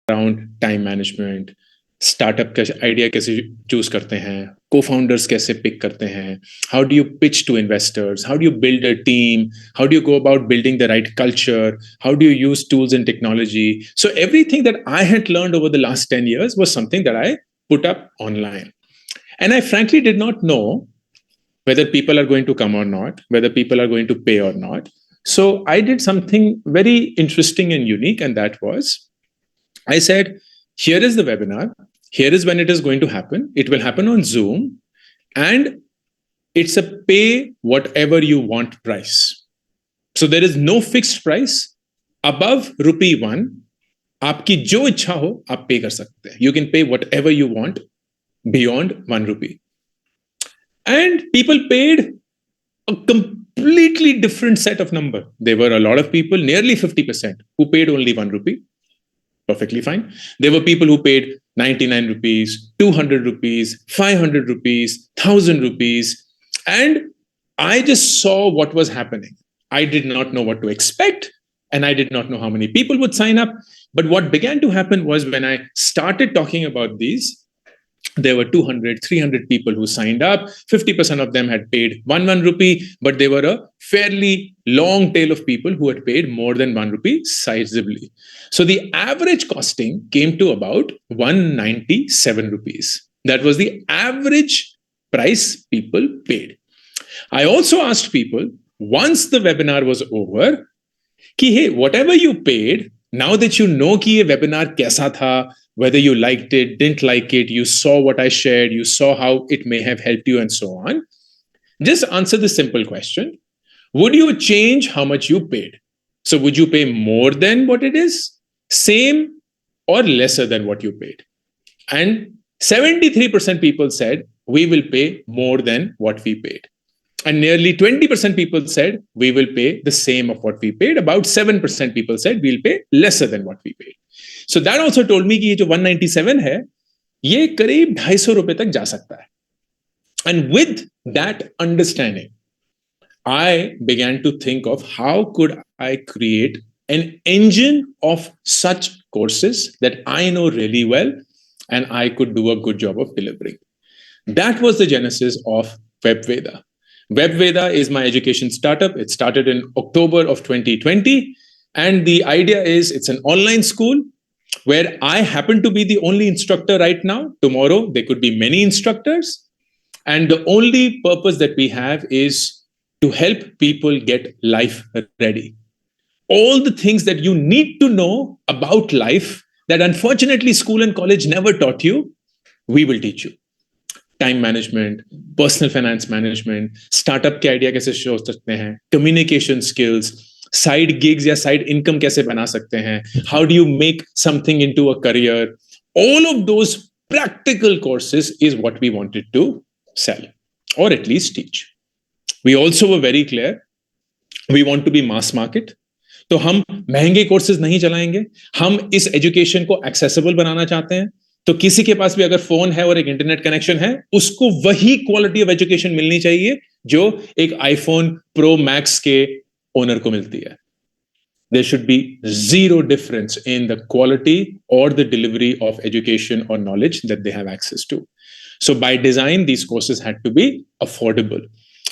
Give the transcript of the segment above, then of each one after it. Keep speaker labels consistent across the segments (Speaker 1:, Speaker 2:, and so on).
Speaker 1: around time management, startup का idea कैसे choose करते हैं, co-founders कैसे पिक करते हैं, how do you pitch to investors, how do you build a team, how do you go about building the right culture, how do you use tools and technology. So everything that I had learned over the last 10 years was something that I put up online. And I frankly did not know whether people are going to come or not, whether people are going to pay or not. So I did something very interesting and unique, and that was I said, here is the webinar, here is when it is going to happen. It will happen on Zoom, and it's a pay whatever you want price. So there is no fixed price. Above rupee 1, आपकी जो इच्छा हो आप पे कर सकते हैं. You can pay whatever you want beyond 1 rupee. And people paid a completely different set of number. There were a lot of people, nearly 50%, who paid only 1 rupee. Perfectly fine. There were people who paid 99 rupees, 200 rupees, 500 rupees, 1000 rupees. And I just saw what was happening. I did not know what to expect, and I did not know how many people would sign up. But what began to happen was when I started talking about these, there were 200, 300 people who signed up. 50% of them had paid 1 rupee, but there were a fairly long tail of people who had paid more than 1 rupee sizably. So the average costing came to about 197 rupees. That was the average price people paid. I also asked people, once the webinar was over, कि hey, whatever you paid, now that you know कि ये webinar कैसा था, whether you liked it, didn't like it, you saw what I shared, you saw how it may have helped you, and so on, just answer the simple question. Would you change how much you paid? So would you pay more than what it is, same, or lesser than what you paid? And 73% people said, we will pay more than what we paid. And nearly 20% people said, we will pay the same of what we paid. About 7% people said, we'll pay lesser than what we paid. So that also told me कि ये जो 197 है, ये करीब 250 रुपए तक जा सकता है. And with that understanding, I began to think of how could I create an engine of such courses that I know really well and I could do a good job of delivering. That was the genesis of WebVeda. WebVeda is my education startup. It started in October of 2020. And the idea is it's an online school where I happen to be the only instructor right now. Tomorrow, there could be many instructors. And the only purpose that we have is to help people get life ready. All the things that you need to know about life that unfortunately school and college never taught you, we will teach you. Time management, personal finance management, startup के idea कैसे show सकते हैं, communication skills, side gigs या side income कैसे बना सकते हैं, how do you make something into a career. All of those practical courses is what we wanted to sell or at least teach. We also were very clear, we want to be mass market. तो हम महंगे courses नहीं चलाएंगे, हम इस education को accessible बनाना चाहते हैं. तो किसी के पास भी अगर फोन है और एक इंटरनेट कनेक्शन है, उसको वही क्वालिटी ऑफ एजुकेशन मिलनी चाहिए जो एक आईफोन प्रो मैक्स के ओनर को मिलती है. There should be zero difference in the quality or the delivery of education or knowledge that they have access to. So by design, these courses had to be affordable.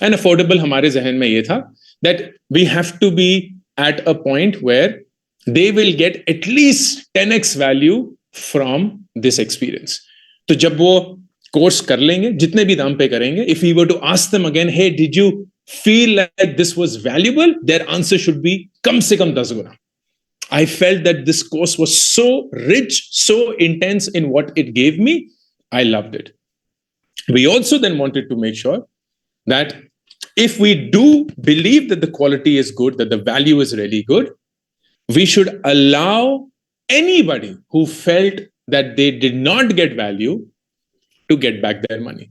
Speaker 1: And affordable हमारे जहन में ये था that we have to be at a point where they will get at least 10x value from this experience. तो जब वो course कर लेंगे, जितने भी दाम पे करेंगे, if we were to ask them again, hey, did you feel like this was valuable? Their answer should be कम से कम 10 गुना. I felt that this course was so rich, so intense in what it gave me. I loved it. We also then wanted to make sure that if we do believe that the quality is good, that the value is really good, we should allow anybody who felt that they did not get value to get back their money.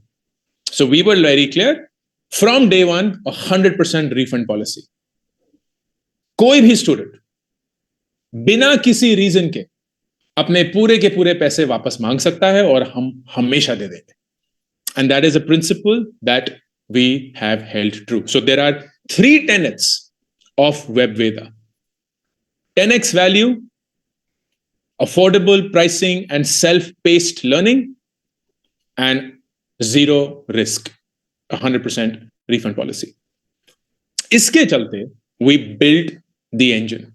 Speaker 1: So we were very clear from day one, 100% refund policy. कोई भी student बिना किसी reason के अपने पूरे के पूरे पैसे वापस मांग सकता है और हम हमेशा दे देंगे. And that is a principle that we have held true. So there are 3 tenets of WebVeda. 10x value, affordable pricing and self-paced learning, and zero risk, 100% refund policy. Iske chalte, we built the engine.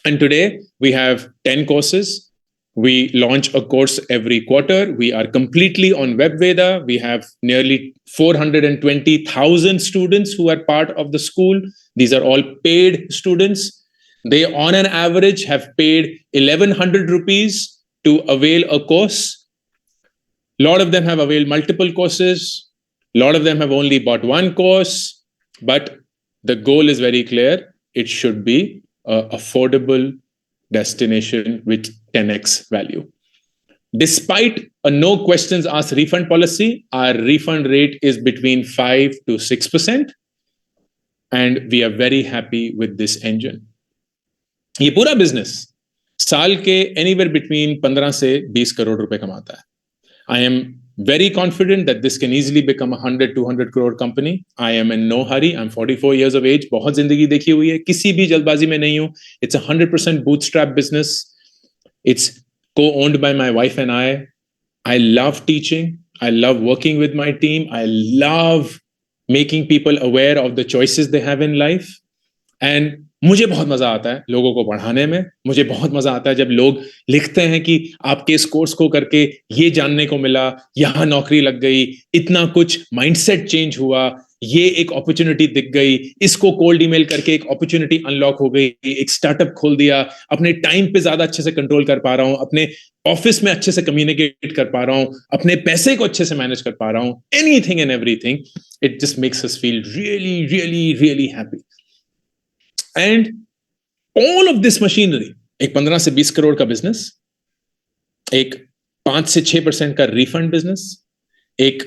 Speaker 1: And today we have 10 courses. We launch a course every quarter. We are completely on WebVeda. We have nearly 420,000 students who are part of the school. These are all paid students. They, on an average, have paid 1,100 rupees to avail a course. A lot of them have availed multiple courses. A lot of them have only bought one course. But the goal is very clear. It should be an affordable destination with 10x value. Despite a no questions asked refund policy, our refund rate is between 5 to 6%. And we are very happy with this engine. ये पूरा business साल के anywhere between 15 से 20 करोड़ रुपए कमाता है. I am very confident that this can easily become a 100-200 crore company. I am in no hurry. I'm 44 years of age. बहुत जिंदगी देखी हुई है. किसी भी जल्दबाजी में नहीं हूँ. It's a 100% bootstrap business. It's co-owned by my wife and I. I love teaching. I love working with my team. I love making people aware of the choices they have in life. And मुझे बहुत मजा आता है लोगों को पढ़ाने में. मुझे बहुत मजा आता है जब लोग लिखते हैं कि आपके इस कोर्स को करके ये जानने को मिला, यहाँ नौकरी लग गई, इतना कुछ माइंडसेट चेंज हुआ, ये एक अपॉर्चुनिटी दिख गई, इसको कोल्ड ईमेल करके एक अपॉर्चुनिटी अनलॉक हो गई, एक स्टार्टअप खोल दिया, अपने टाइम पे ज्यादा अच्छे से कंट्रोल कर पा रहा हूं, अपने ऑफिस में अच्छे से कम्युनिकेट कर पा रहा हूं, अपने पैसे को अच्छे से मैनेज कर पा रहा हूं. Anything and everything, it just makes us feel really really really happy. And all of this machinery, एक 15 से 20 करोड़ का बिजनेस, एक 5 से 6% का रिफंड बिजनेस, एक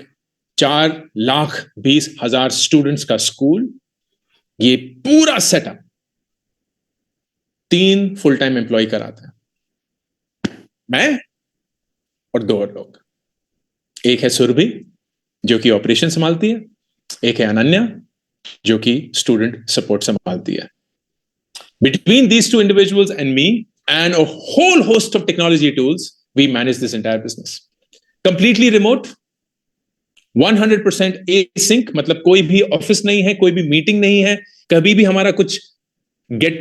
Speaker 1: 4,20,000 स्टूडेंट्स का स्कूल, ये पूरा सेटअप 3 फुल टाइम एम्प्लॉय कराता है. मैं और 2 और लोग. एक है सुरभि जो कि ऑपरेशन संभालती है, एक है अनन्या जो कि स्टूडेंट सपोर्ट संभालती है. Between these two individuals and me and a whole host of technology tools, we manage this entire business. Completely remote, 100% async, मतलब कोई भी ऑफिस नहीं है, कोई भी मीटिंग नहीं है, कभी भी हमारा कुछ गेट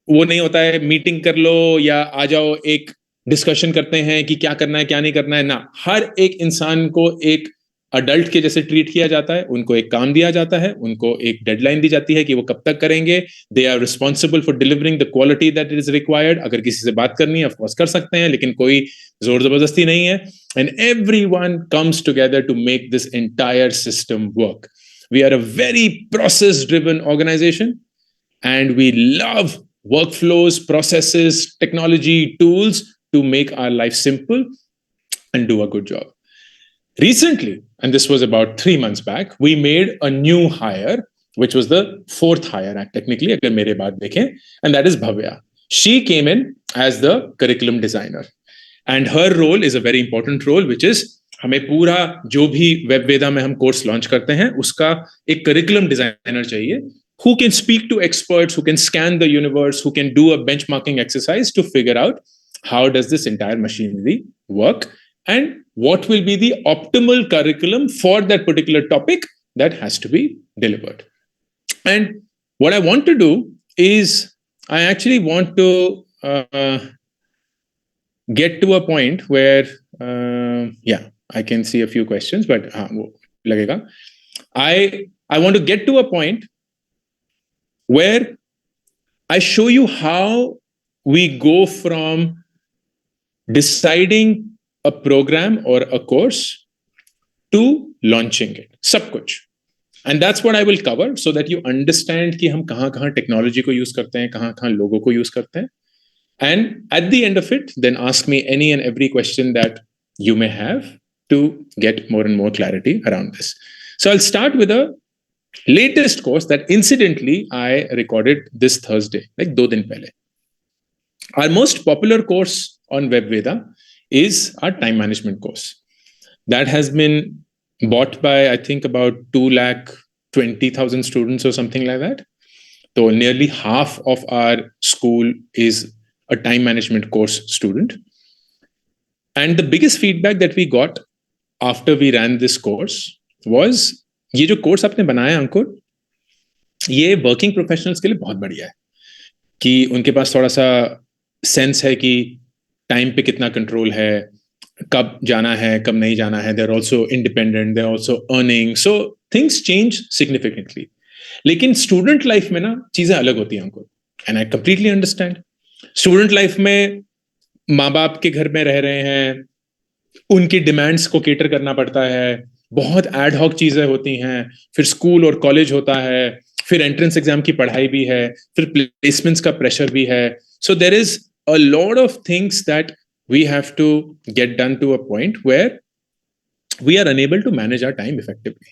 Speaker 1: वो नहीं होता है, मीटिंग कर लो या आ जाओ एक डिस्कशन करते हैं कि क्या करना है क्या नहीं करना है. ना, हर एक इंसान को एक अडल्ट के जैसे ट्रीट किया जाता है. उनको एक काम दिया जाता है, उनको एक डेडलाइन दी जाती है कि वो कब तक करेंगे. They are responsible for delivering the quality that is required. अगर किसी से बात करनी है ऑफकोर्स कर सकते हैं, लेकिन कोई जोर जबरदस्ती नहीं है. And everyone comes together to make this entire system work. We are a very process driven organisation and we love workflows, processes, technology, tools to make our life simple and do a good job. Recently, and this was about 3 months back, we made a new hire, which was the 4th hire technically, agar mere baat dekhen, and that is Bhavya. She came in as the curriculum designer. And her role is a very important role, which is हमें पूरा जो भी WebVeda में हम course launch करते हैं उसका एक करिकुलम डिजाइनर चाहिए, who can speak to experts, who can scan the universe, who can do a benchmarking exercise to figure out how does this entire machinery work and what will be the optimal curriculum for that particular topic that has to be delivered. And what I want to do is I actually want to get to a point where, I can see a few questions, but lagega. I want to get to a point where I show you how we go from deciding a program or a course to launching it. Sab kuch. And that's what I will cover so that you understand कि हम कहाँ technology को use करते हैं, कहाँ लोगों को use करते हैं. And at the end of it, then ask me any and every question that you may have to get more and more clarity around this. So I'll start with a latest course that incidentally I recorded this Thursday, like 2 दिन पहले. Our most popular course on WebVeda is our time management course. That has been bought by, I think, about 220,000 students or something like that. So nearly half of our school is a time management course student. And the biggest feedback that we got after we ran this course was, ये जो course आपने बनाया अंकुर, ये working professionals के लिए बहुत बढ़िया है कि उनके पास थोड़ा सा सेंस है कि टाइम पे कितना कंट्रोल है, कब जाना है, कब नहीं जाना है. They are also independent, they are also earning, so things change significantly. लेकिन स्टूडेंट लाइफ में ना चीजें अलग होती हैं Ankur, and I completely understand. Student life में माँ बाप के घर में रह रहे हैं, उनकी डिमांड्स को केटर करना पड़ता है, बहुत एड हॉक चीजें होती हैं, फिर स्कूल और कॉलेज होता है, फिर एंट्रेंस एग्जाम की पढ़ाई भी है, फिर प्लेसमेंट्स का प्रेशर भी है. So there is a lot of things that we have to get done to a point where we are unable to manage our time effectively.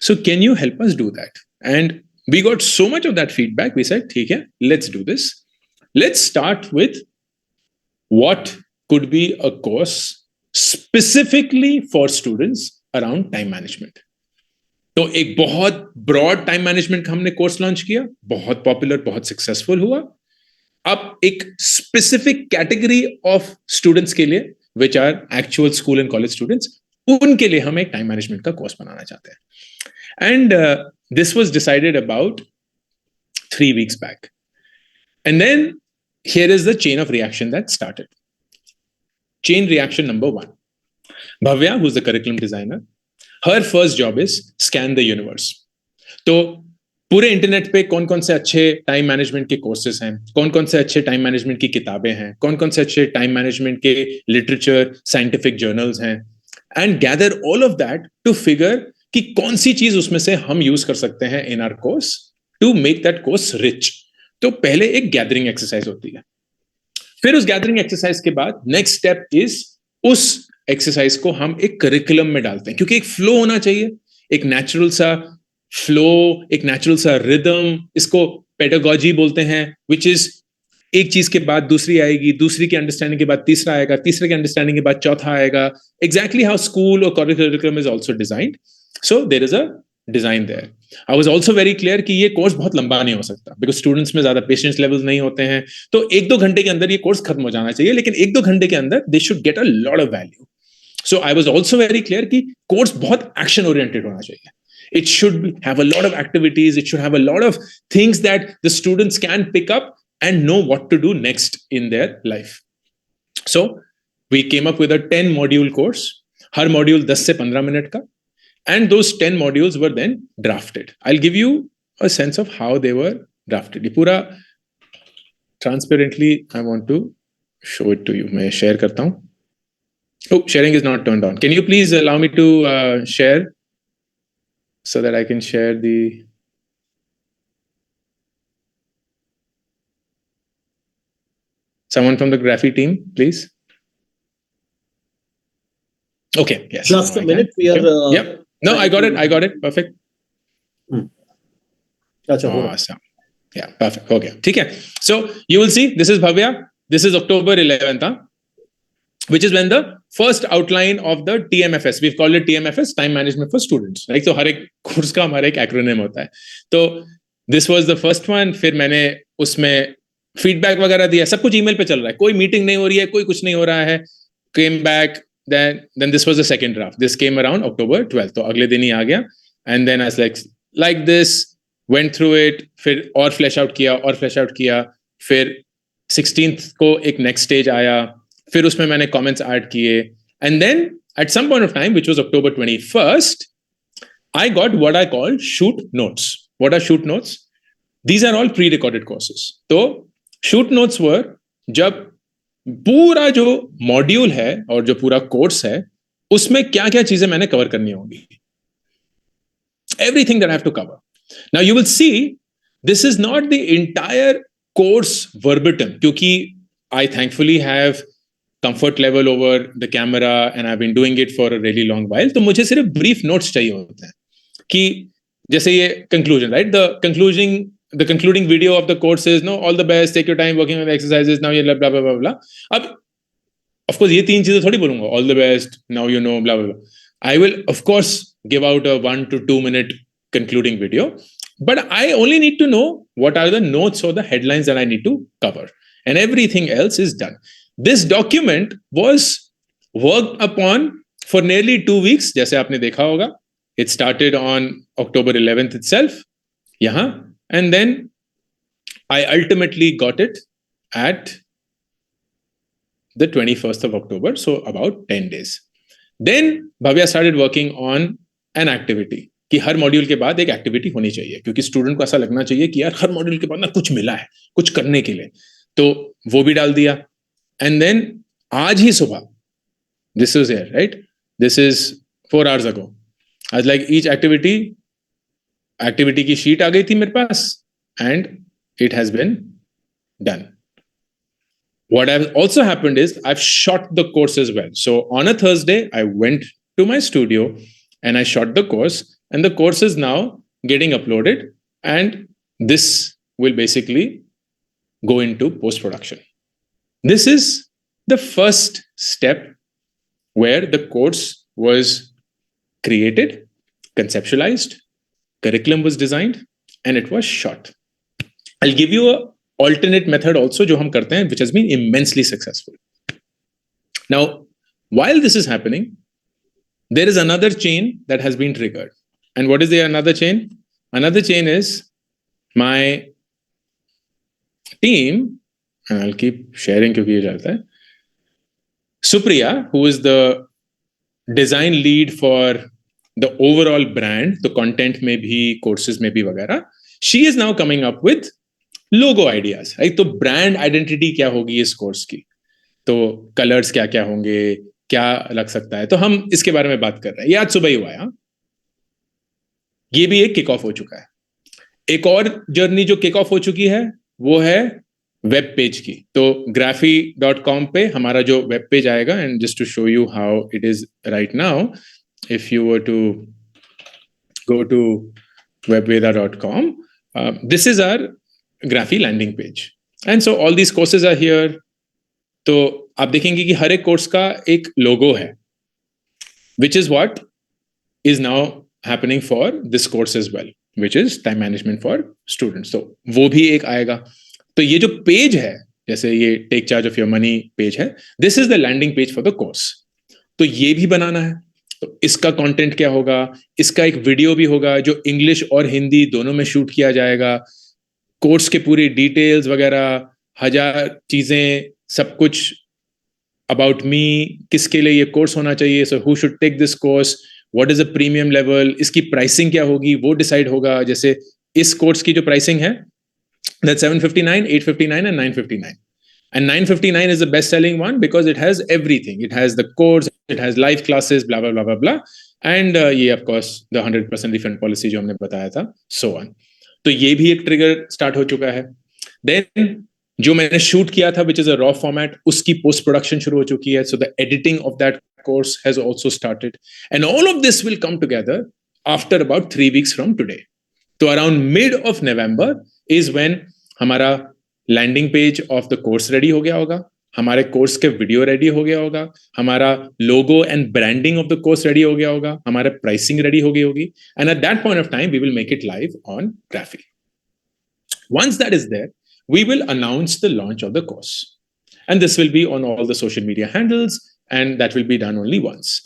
Speaker 1: So can you help us do that? And we got so much of that feedback. We said, "Okay, let's do this. Let's start with what could be a course specifically for students around time management." तो एक बहुत broad time management का हमने course launch किया, बहुत popular, बहुत successful हुआ. अब एक स्पेसिफिक कैटेगरी ऑफ स्टूडेंट्स के लिए, which are actual school and college students, उनके लिए हम एक टाइम मैनेजमेंट का कोर्स बनाना चाहते हैं. And this was decided about 3 weeks back. And then here is the chain of reaction that started. Chain reaction number 1. Bhavya, who's the curriculum designer, her first job is scan the universe. तो पूरे internet पे कौन कौन से अच्छे time management के courses हैं, कौन कौन से अच्छे टाइम मैनेजमेंट की किताबें हैं, कौन कौन से अच्छे टाइम मैनेजमेंट के लिटरेचर, साइंटिफिक जर्नल्स हैं, and gather all of that to figure कि कौन सी चीज उसमें से हम यूज कर सकते हैं in our course to make that course rich. तो पहले एक गैदरिंग एक्सरसाइज होती है. फिर उस गैदरिंग एक्सरसाइज के बाद नेक्स्ट स्टेप इज उस एक्सरसाइज को हम एक करिकुलम में डालते हैं, क्योंकि एक फ्लो होना चाहिए, एक नेचुरल सा फ्लो, एक नेचुरल सा रिदम. इसको पेडागॉजी बोलते हैं, विच इज एक चीज के बाद दूसरी आएगी, दूसरी की अंडरस्टैंडिंग के बाद तीसरा आएगा, तीसरे की अंडरस्टैंडिंग के बाद चौथा आएगा. एग्जैक्टली हाउ स्कूल और curriculum is also designed. So there is a design there. I was also very clear कि ये कोर्स बहुत लंबा नहीं हो सकता, बिकॉज स्टूडेंट्स में ज्यादा पेशेंस लेवल्स नहीं होते हैं. तो 1-2 घंटे के अंदर ये कोर्स खत्म हो जाना चाहिए, लेकिन 1-2 घंटे के अंदर they should get a lot of value. So I was also very clear कि कोर्स बहुत एक्शन ओरिएंटेड होना चाहिए. It should have a lot of activities. It should have a lot of things that the students can pick up and know what to do next in their life. So we came up with a 10 module course. Har module 10 से 15 minute का. And those 10 modules were then drafted. I'll give you a sense of how they were drafted. ये पूरा transparently I want to show it to you. मैं share करता हूँ. Oh, sharing is not turned on. Can you please allow me to share? So that I can share the... Someone from the Graphy team, please. Okay, yes.
Speaker 2: Just a minute, we are...
Speaker 1: Yep. No, I got it. I got it. Perfect. Awesome. Yeah, perfect. Okay. Okay. So you will see, this is Bhavya. This is October 11th. Which is when the first outline of the TMFS, we've called it TMFS, Time Management for Students. Like, so हर एक course का हमारा एक acronym होता है. तो this was the first one. फिर मैंने उसमें फीडबैक वगैरह दिया, सब कुछ ईमेल पे चल रहा है, कोई मीटिंग नहीं हो रही है, कोई कुछ नहीं हो रहा है. Came back, then this was the second draft. This came around October 12th. तो अगले दिन ही आ गया. And then I was like this, went through it, फिर और फ्लैश आउट किया, फिर 16th को एक नेक्स्ट स्टेज आया, फिर उसमें मैंने कमेंट्स ऐड किए, and then at some point of time which was October 21st, I got what I call shoot notes. What are shoot notes? These are all pre-recorded courses. तो shoot notes were जब पूरा जो module है और जो पूरा course है उसमें क्या क्या चीजें मैंने कवर करनी होगी. Everything that I have to cover. Now you will see this is not the entire course verbatim, क्योंकि I thankfully have comfort level over the camera and I've been doing it for a really long while. तो मुझे सिर्फ brief notes चाहिए होते हैं कि जैसे ये conclusion, right? The concluding video of the course is, no, all the best, take your time working on the exercises, now you blah blah blah blah. अब of course ये 3 चीजें थोड़ी बोलूंगा, all the best, now you know, blah blah blah. I will of course give out a 1 to 2 minute concluding video, but I only need to know what are the notes or the headlines that I need to cover. and everything else is done. This document was worked upon for nearly 2 weeks, जैसे आपने देखा होगा. It started on October 11th itself, यहाँ, and then I ultimately got it at the 21st of October, so about 10 days. Then Bhavya started working on an activity कि हर module के बाद एक activity होनी चाहिए, क्योंकि स्टूडेंट को ऐसा लगना चाहिए कि यार हर मॉड्यूल के बाद ना कुछ मिला है कुछ करने के लिए, तो वो भी डाल दिया. एंड देन आज ही सुबह, this is here, right, this is 4 hours ago, आज लाइक ईच एक्टिविटी की शीट आ गई थी मेरे पास, and it has been done. What has also happened is I've shot the course as well. So on a Thursday, I went to my studio and I shot the course, and the course is now getting uploaded, and this will basically go into post-production. This is the first step where the course was created, conceptualized, curriculum was designed, and it was shot. I'll give you a alternate method also जो हम करते हैं, which has been immensely successful. Now, while this is happening, there is another chain that has been triggered. And what is the another chain? Another chain is my team, and I'll keep sharing क्योंकि ये जाता है. Supriya, who is the design lead for the overall brand, the content में भी, courses में भी वगैरह, she is now coming up with logo ideas, right. तो ब्रांड आइडेंटिटी क्या होगी इस कोर्स की, तो कलर्स क्या क्या होंगे, क्या लग सकता है, तो हम इसके बारे में बात कर रहे हैं. ये आज सुबह ही हुआ है. ये भी एक किक ऑफ हो चुका है. एक और जर्नी जो किक ऑफ हो चुकी है वो है वेब पेज की. तो graphy.com पे हमारा जो वेब पेज आएगा, and just to show you how it is right now, if you were to go to webveda.com, this is our Graphy landing page, and so all these courses are here. तो आप देखेंगे कि हर एक course का एक लोगो है, which is what is now happening for this course as well, which is time management for students. तो वो भी एक आएगा. तो ये जो पेज है, जैसे ये take charge of your money page है, this is the landing page for the course. तो ये भी बनाना है. तो इसका कंटेंट क्या होगा, इसका एक वीडियो भी होगा जो इंग्लिश और हिंदी दोनों में शूट किया जाएगा. कोर्स के पूरी डिटेल्स वगैरह, 1000 चीजें, सब कुछ अबाउट मी, किसके लिए ये कोर्स होना चाहिए, so who should take this course, what is a premium level, इसकी प्राइसिंग क्या होगी वो डिसाइड होगा. जैसे इस कोर्स की जो प्राइसिंग है, that's 759, 859 and 959. And 959 is the best selling one because it has everything. It has the course, it has live classes, blah blah blah blah blah, and ये of course the 100% refund policy जो हमने बताया था, so on. तो ये भी एक trigger start हो चुका है. देन जो मैंने शूट किया था, which is a raw format, उसकी पोस्ट प्रोडक्शन शुरू हो चुकी है. So the editing of that course has also started, and all of this will come together after about 3 weeks from today. तो around mid of November is when हमारा landing page of the course ready हो गया होगा, हमारे course के video ready हो गया होगा, हमारा logo and branding of the course ready हो गया होगा, हमारा प्राइसिंग रेडी हो गई होगी, and at that point of time we will make it live on Graphy. Once that is there, we will announce the launch of the course, and this will be on all the social media handles, and that will be done only once.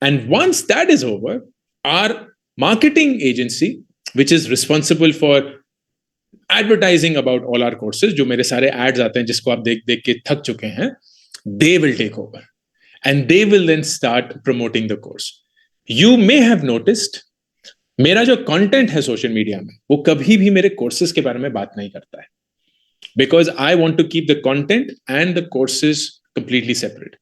Speaker 1: And once that is over, our marketing agency, which is responsible for advertising about all our courses, जो मेरे सारे ads आते हैं जिसको आप देख देख के थक चुके हैं, they will take over and they will then start promoting the course. You may have noticed, मेरा जो content है social media में, वो कभी भी मेरे courses के बारे में बात नहीं करता है, because I want to keep the content and the courses completely separate.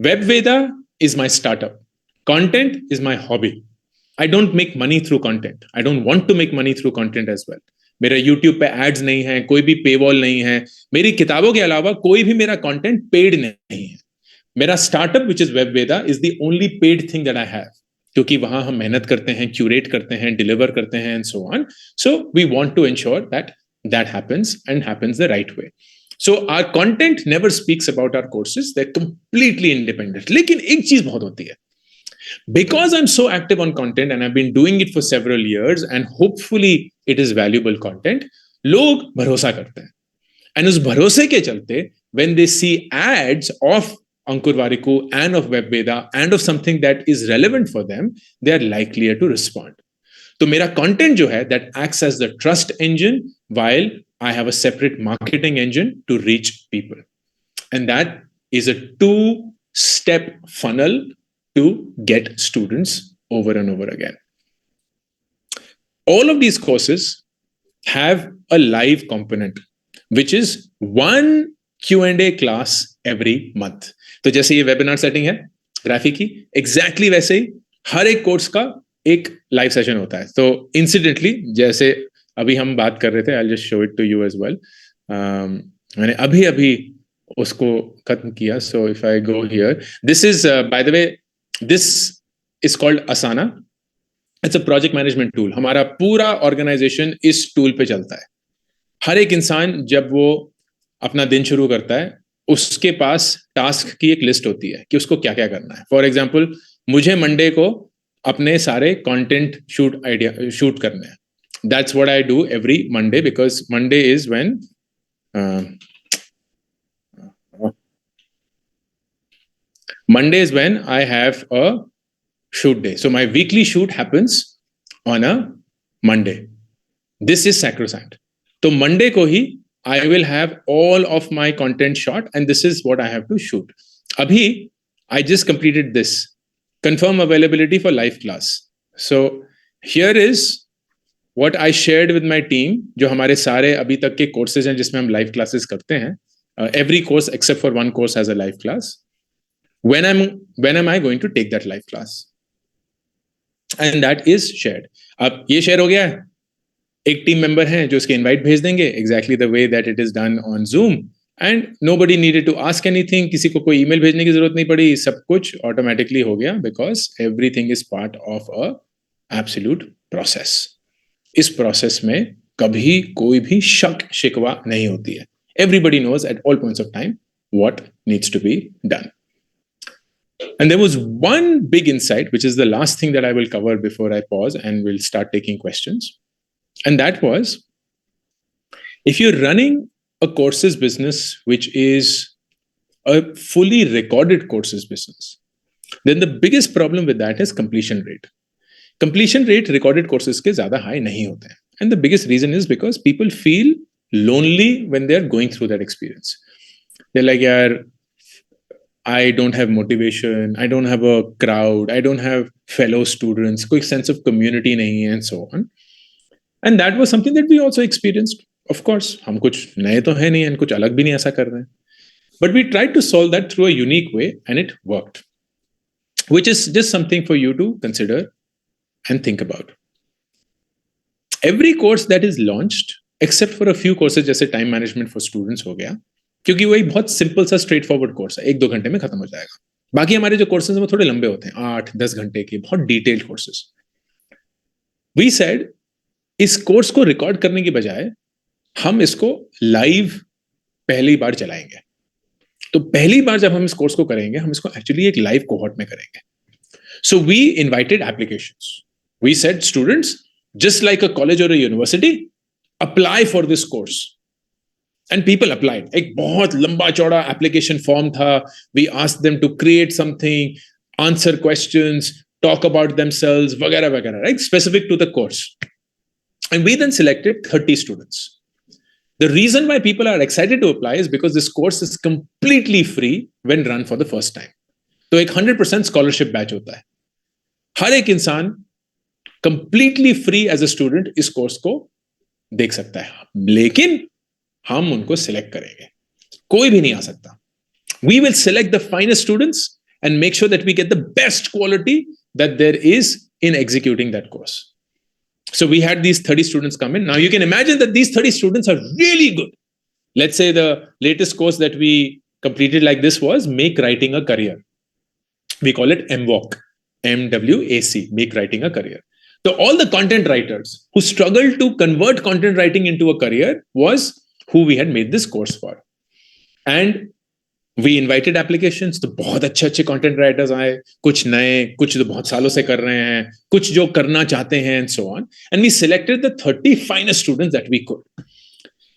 Speaker 1: WebVeda is my startup. Content is my hobby. I don't make money through content. I don't want to make money through content as well. मेरा YouTube पे ads नहीं है, कोई भी paywall नहीं है, मेरी किताबों के अलावा कोई भी मेरा content paid नहीं है. मेरा startup which is WebVeda is the only paid thing that I have, क्योंकि वहां हम मेहनत करते हैं, curate करते हैं, deliver करते हैं and so on. So we want to ensure that that happens and happens the right way. So our content never speaks about our courses. They're completely independent. लेकिन एक चीज बहुत होती है, because I'm so active on content and I've been doing it for several years and hopefully it is valuable content, लोग भरोसा करते हैं. एंड उस भरोसे के चलते when they see ads of Ankur Warikoo and of Webveda and of something that is relevant for them, they are likelier to respond. तो मेरा content जो है that acts as the trust engine while I have a separate marketing engine to reach people. And that is a two-step funnel to get students over and over again. All of these courses have a live component, which is one Q&A class every month. तो जैसे ये webinar setting है graphic की, exactly वैसे ही हर एक course का एक live session होता है. तो इंसिडेंटली जैसे अभी हम बात कर रहे थे, I just show it to you as well. मैंने अभी अभी उसको खत्म किया. So if I go here, this is by the way, this is called Asana. It's a project management tool. हमारा पूरा ऑर्गेनाइजेशन इस टूल पे चलता है. हर एक इंसान जब वो अपना दिन शुरू करता है, उसके पास टास्क की एक लिस्ट होती है कि उसको क्या क्या करना है. फॉर एग्जाम्पल, मुझे मंडे को अपने सारे कंटेंट शूट करने हैं. That's what I do every Monday, because Monday is when I have a shoot day. So my weekly shoot happens on a Monday. This is sacrosanct. So Monday ko hi I will have all of my content shot, and this is what I have to shoot. Abhi, I just completed this. Confirm availability for live class. So here is what I shared with my team, जो हमारे सारे अभी तक के courses हैं जिसमें हम live classes करते हैं. Every course except for one course has a live class. When am I going to take that live class? And that is shared. अब ये share हो गया है. एक टीम मेंबर हैं जो इसके इनवाइट भेज देंगे exactly the way that it is done on Zoom, and nobody needed to ask anything. किसी को कोई ईमेल भेजने की जरूरत नहीं पड़ी. सब कुछ ऑटोमेटिकली हो गया because everything is part of a absolute process. इस प्रोसेस में कभी कोई भी शक शिकवा नहीं होती है. Everybody knows at all points of time what needs to be done. And there was one big insight, which is the last thing that I will cover before I pause and we'll start taking questions. And that was, if you're running a courses business, which is a fully recorded courses business, then the biggest problem with that is completion rate. Completion rate recorded courses ke zyada high nahi hote hain. And the biggest reason is because people feel lonely when they're going through that experience. They're like, yaar, I don't have motivation, I don't have a crowd, I don't have fellow students, कोई sense of community नहीं है, and so on. And that was something that we also experienced. Of course, हम कुछ नए तो है नहीं, and कुछ अलग भी नहीं ऐसा कर रहे हैं. But we tried to solve that through a unique way, and it worked. Which is just something for you to consider and think about. Every course that is launched, except for a few courses जैसे time management for students हो गया, क्योंकि वही बहुत simple सा straight forward course है, 1-2 घंटे में खत्म हो जाएगा. बाकी हमारे जो कोर्सेज हैं वो थोड़े लंबे होते हैं, 8-10 घंटे के, बहुत डिटेल्ड कोर्सेज. वी सेड, इस कोर्स को रिकॉर्ड करने की बजाय हम इसको लाइव पहली बार चलाएंगे. तो पहली बार जब हम इस कोर्स को करेंगे, हम इसको एक्चुअली एक लाइव कोहॉर्ट में करेंगे. So we invited applications. We said, students, just like a college और a university, apply for this course. And people applied. एक बहुत लंबा चौड़ा application form था. We asked them to create something, answer questions, talk about themselves, वगैरह वगैरह, right? Specific to the course. And we then selected 30 students. The reason why people are excited to apply is because this course is completely free when run for the first time. तो एक 100% scholarship batch होता है. हर एक इंसान completely free as a student इस course को देख सकता है. लेकिन हम उनको सिलेक्ट करेंगे. कोई भी नहीं आ सकता. We will select the finest students and make sure that we get the best quality that there is in executing that course. So we had these 30 students come in. Now you can imagine that these 30 students are really good. Let's say the latest course that we completed like this was Make Writing a Career. We call it MWAC. MWAC, Make Writing a Career. So all the content writers who struggled to convert content writing into a career was who we had made this course for. And we invited applications. तो बहुत अच्छे अच्छे content writers आए, कुछ नए, कुछ तो बहुत सालों से कर रहे हैं, कुछ जो करना चाहते हैं, and so on. And we selected the 30 finest students that we could.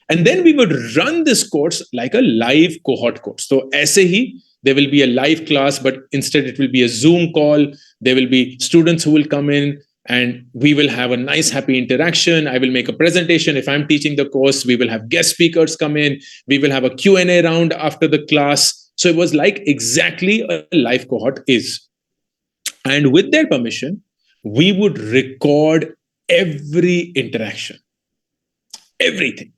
Speaker 1: And then we would run this course like a live cohort course. So aise hi, there will be a live class, but instead it will be a Zoom call. There will be students who will come in and we will have a nice, happy interaction. I will make a presentation. If I'm teaching the course, we will have guest speakers come in. We will have a Q&A round after the class. So it was like exactly a live cohort is. And with their permission, we would record every interaction, everything.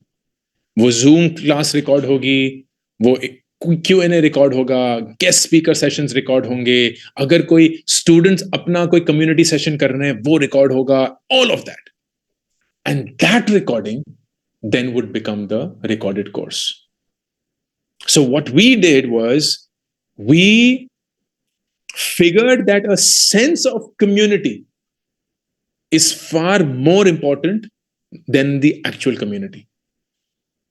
Speaker 1: वो Zoom class record होगी, वो Q&A record होगा, guest speaker sessions record होंगे, अगर कोई students अपना कोई community session कर रहे हैं वो रिकॉर्ड होगा, all of that. And that recording then would become the recorded course. So what we did was we figured that a sense of community is far more important than the actual community.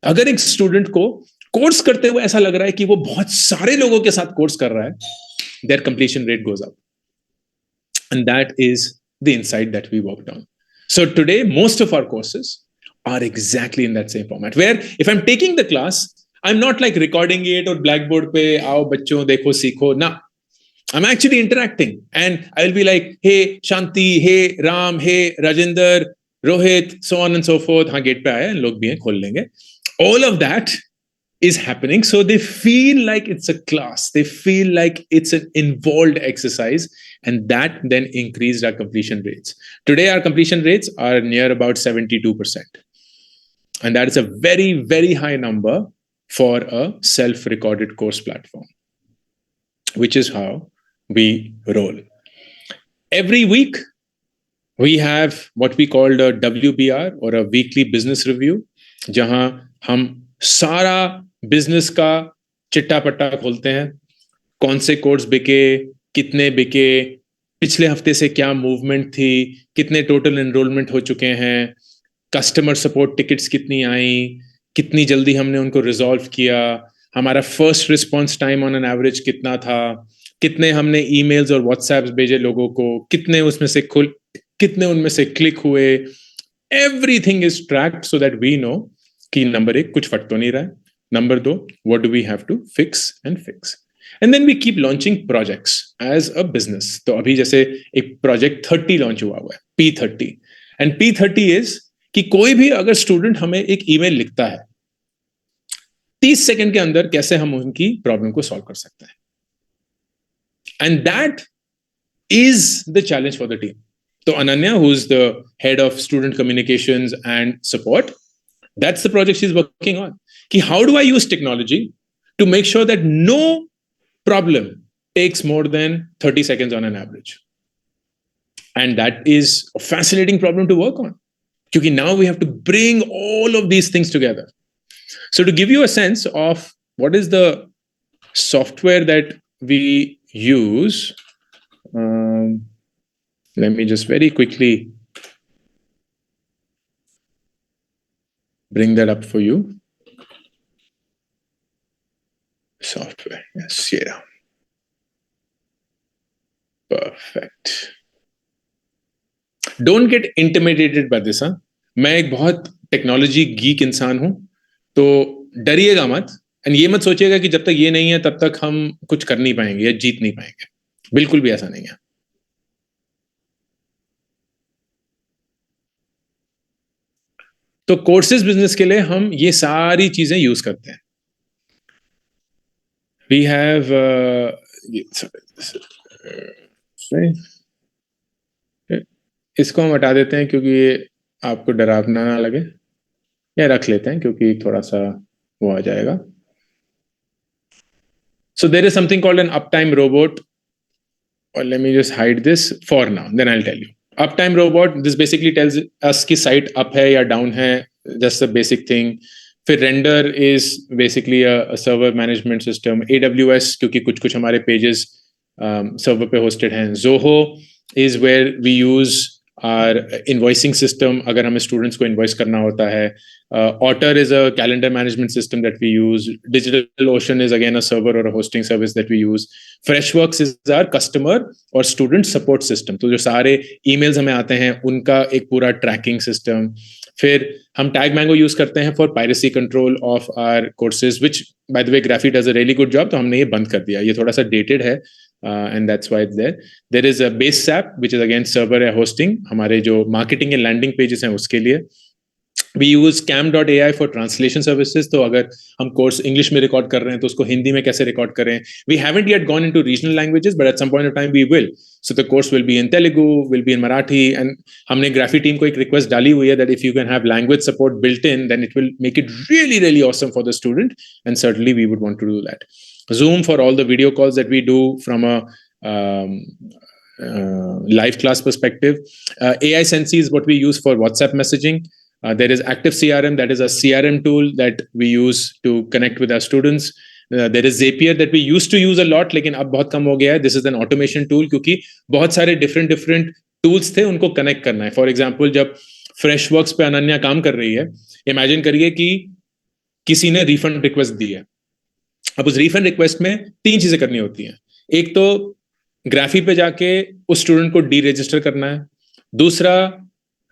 Speaker 1: अगर एक student को course करते हुए ऐसा लग रहा है कि वो बहुत सारे लोगों के साथ कोर्स कर रहा है, their completion rate goes up. And that is the insight that we worked on. So today, most of our courses are exactly in that same format, where if I'm taking the class, I'm not like recording it or Blackboard pe, aao bachcho, dekho, seekho. Nah, I'm actually interacting. And I'll be like, hey, Shanti, hey, Ram, hey, Rajinder, Rohit, so on and so forth. Haan, gate pe aaya, and log bhi hain, khol lenge. All of that is happening. So they feel like it's a class. They feel like it's an involved exercise. And that then increased our completion rates. Today, our completion rates are near about 72%. And that is a very, very high number for a self-recorded course platform, which is how we roll. Every week, we have what we call a WBR or a weekly business review, जहां हम सारा business का चिट्टा पट्टा खोलते हैं, कौन से कोर्स बिके, कितने बिके, पिछले हफ्ते से क्या मूवमेंट थी, कितने टोटल एनरोलमेंट हो चुके हैं, कस्टमर सपोर्ट टिकट्स कितनी आई, कितनी जल्दी हमने उनको रिजॉल्व किया, हमारा first response time on an average कितना था, कितने हमने ईमेल्स और व्हाट्सएप्स भेजे लोगों को, कितने उसमें से कितने उनमें से क्लिक हुए. Everything is tracked so that we know कि नंबर एक कुछ फट तो नहीं रहा है, नंबर दो what do we have to fix and fix. And then we keep launching projects as a business. तो अभी जैसे एक प्रोजेक्ट 30 लॉन्च हुआ है, P30. एंड P30 इज कि कोई भी अगर स्टूडेंट हमें एक ईमेल लिखता है, 30 सेकंड के अंदर कैसे हम उनकी प्रॉब्लम को सॉल्व कर सकते हैं. And that is the challenge for the team. तो Ananya, who is the head of student communications and support, that's the project she's working on. Ki how do I use technology to make sure that no problem takes more than 30 seconds on an average? And that is a fascinating problem to work on. Because now we have to bring all of these things together. So to give you a sense of what is the software that we use, let me just very quickly bring that up for you. Software, yes, yeah. Perfect. Don't get intimidated by this, huh? मैं एक बहुत technology geek इंसान हूं, तो डरिएगा मत. And ये मत सोचिएगा कि जब तक ये नहीं है तब तक हम कुछ कर नहीं पाएंगे या जीत नहीं पाएंगे. बिल्कुल भी ऐसा नहीं है. तो कोर्सेज बिजनेस के लिए हम ये सारी चीजें यूज करते हैं. वी हैव इसको हम हटा देते हैं क्योंकि ये आपको डरावना ना लगे, या रख लेते हैं क्योंकि थोड़ा सा वो आ जाएगा. So there is something called an uptime robot, or let me just hide this for now, then I'll tell you. Uptime robot, this basically tells us कि site up है या down है, just a basic thing. फिर render is basically a server management system. AWS, क्योंकि कुछ हमारे pages server पे hosted हैं. Zoho is where we use our invoicing system अगर हमें students को invoice करना होता है. Otter is a calendar management system that we use. DigitalOcean is again a server or a hosting service that we use. Freshworks is our customer or student support system. तो जो सारे emails हमें आते हैं उनका एक पूरा tracking system. फिर हम टैग मैंगो यूज करते हैं for piracy control of our courses, which by the way Graphy does a really good job, तो हमने ये बंद कर दिया, ये थोड़ा सा डेटेड है and that's why it's there. There is a base app which is again server या होस्टिंग, हमारे जो मार्केटिंग एंड लैंडिंग पेजेस हैं उसके लिए. We use cam.ai for translation services. तो अगर हम कोर्स इंग्लिश में रिकॉर्ड कर रहे हैं तो उसको हिंदी में कैसे रिकॉर्ड करें. We haven't yet gone into regional languages, but at some point of time we will. So the course will be in Telugu, will be in Marathi, and हमने ग्राफी टीम को एक रिक्वेस्ट डाली हुई है that if you can have language support built in, then it will make it really, really awesome for the student, and certainly we would want to do that. Zoom for all the video calls that we do from a live class perspective. AI Sensei is what we use for WhatsApp messaging. There is Active CRM, that is a CRM tool that we use to connect with our students. There is Zapier that we used to use a lot, लेकिन अब बहुत कम हो गया है. This is an automation tool क्योंकि बहुत सारे different tools थे, उनको connect करना है. For example, जब Freshworks पे अनन्या काम कर रही है, imagine करिए कि किसी ने refund request दी है. अब उस refund request में 3 चीजें करनी होती हैं. एक तो ग्राफी पे जाके उस स्टूडेंट को डीरजिस्टर करना है. दूसरा,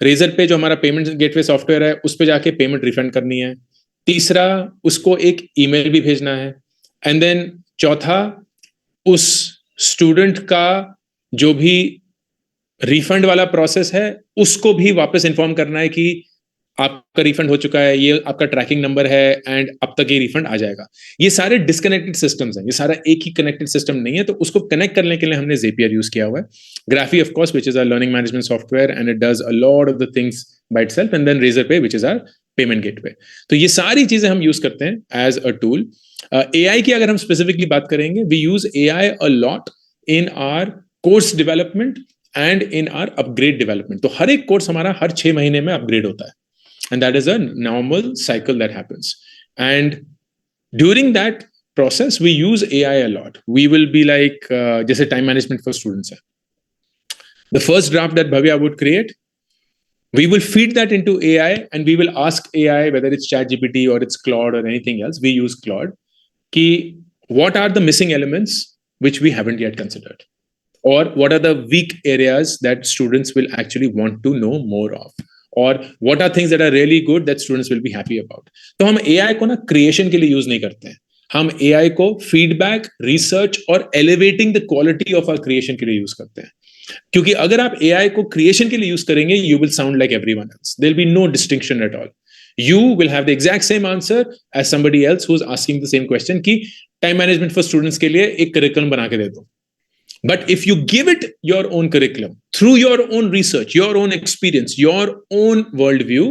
Speaker 1: रेजर पे जो हमारा पेमेंट गेटवे सॉफ्टवेयर है उस पे जाके पेमेंट रिफंड करनी है. तीसरा, उसको एक ईमेल भी भेजना है. एंड देन चौथा, उस स्टूडेंट का जो भी रिफंड वाला प्रोसेस है उसको भी वापस इन्फॉर्म करना है कि आपका रिफंड हो चुका है, ये आपका ट्रैकिंग नंबर है एंड अब तक ये रिफंड आ जाएगा. ये सारे डिस्कनेक्टेड सिस्टम्स हैं, ये सारा एक ही कनेक्टेड सिस्टम नहीं है. तो उसको कनेक्ट करने के लिए हमने Zapier यूज किया हुआ है. Graphy of course which is a learning management software and it does a lot of the things by itself, and then Razorpay which is our payment gateway. तो ये सारी चीजें हम यूज करते हैं एज अ टूल. AI की अगर हम स्पेसिफिकली बात करेंगे, we use AI a lot in our course development and in our upgrade development. तो हर एक कोर्स हमारा हर 6 महीने में अपग्रेड होता है. And that is a normal cycle that happens. And during that process, we use AI a lot. We will be like, just time management for students. The first draft that Bhavya would create, we will feed that into AI and we will ask AI, whether it's ChatGPT or it's Claude or anything else, we use Claude, ki what are the missing elements which we haven't yet considered? Or what are the weak areas that students will actually want to know more of? और what are things that are really good that students will be happy about. तो हम AI को ना creation के लिए use नहीं करते हैं, हम AI को फीडबैक, रिसर्च और elevating the quality of our creation के लिए यूज करते हैं. क्योंकि अगर आप AI को क्रिएशन के लिए यूज करेंगे, you will sound like everyone else. There will be no distinction at all. You will have the exact same answer as somebody else who's asking the same question कि time management for students के लिए एक curriculum बना के दे दो. But if you give it your own curriculum, through your own research, your own experience, your own worldview,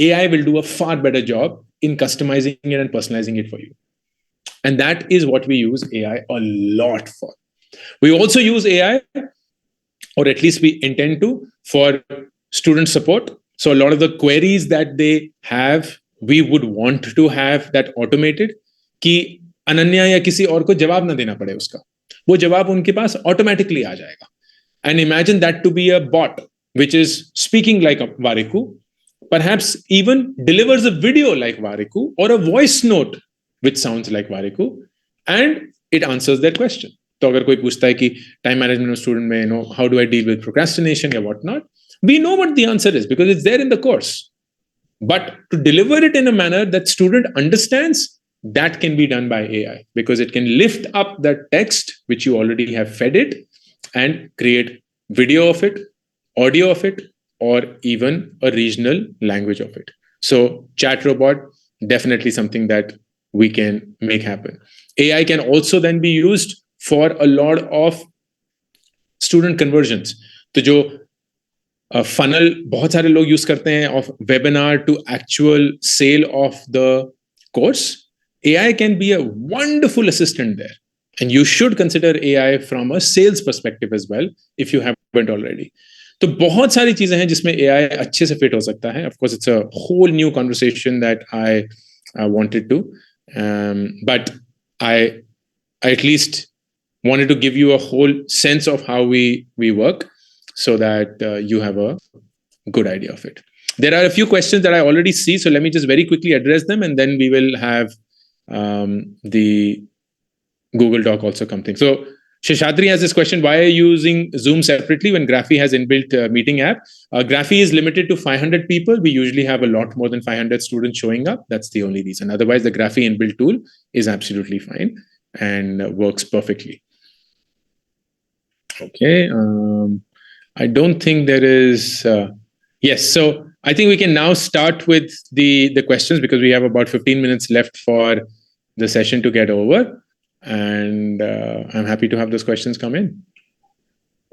Speaker 1: AI will do a far better job in customizing it and personalizing it for you. And that is what we use AI a lot for. We also use AI, or at least we intend to, for student support. So a lot of the queries that they have, we would want to have that automated, कि अनन्या या किसी और को जवाब ना देना पड़े उसका, वो जवाब उनके पास ऑटोमेटिकली आ जाएगा. And imagine that to be a bot which is speaking like a Variku, perhaps even delivers a video like Variku or a voice note which sounds like Variku, and it answers their question. तो अगर कोई पूछता है कि time management student में, no how do I deal with procrastination या what not, we know what the answer is because it's there in the course. But to deliver it in a manner that student understands, that can be done by AI, because it can lift up that text which you already have fed it and create video of it, audio of it, or even a regional language of it. So chat robot, definitely something that we can make happen. AI can also then be used for a lot of student conversions. तो जो funnel बहुत सारे लोग use करते हैं of webinar to actual sale of the course, AI can be a wonderful assistant there. And you should consider AI from a sales perspective as well if you haven't already. तो बहुत सारी चीजें हैं जिसमें AI अच्छे से fit हो सकता है. Of course, it's a whole new conversation that I wanted to, but I at least wanted to give you a whole sense of how we work, so that you have a good idea of it. There are a few questions that I already see, so let me just very quickly address them, and then we will have the Google Doc also come thing. So Sheshatri has this question: why are you using Zoom separately when Graphy has inbuilt meeting app? Graphy is limited to 500 people. We usually have a lot more than 500 students showing up. That's the only reason. Otherwise, the Graphy inbuilt tool is absolutely fine and works perfectly. Okay. I don't think there is. Yes. So I think we can now start with the questions, because we have about 15 minutes left for the session to get over. And I'm happy to have those questions come in.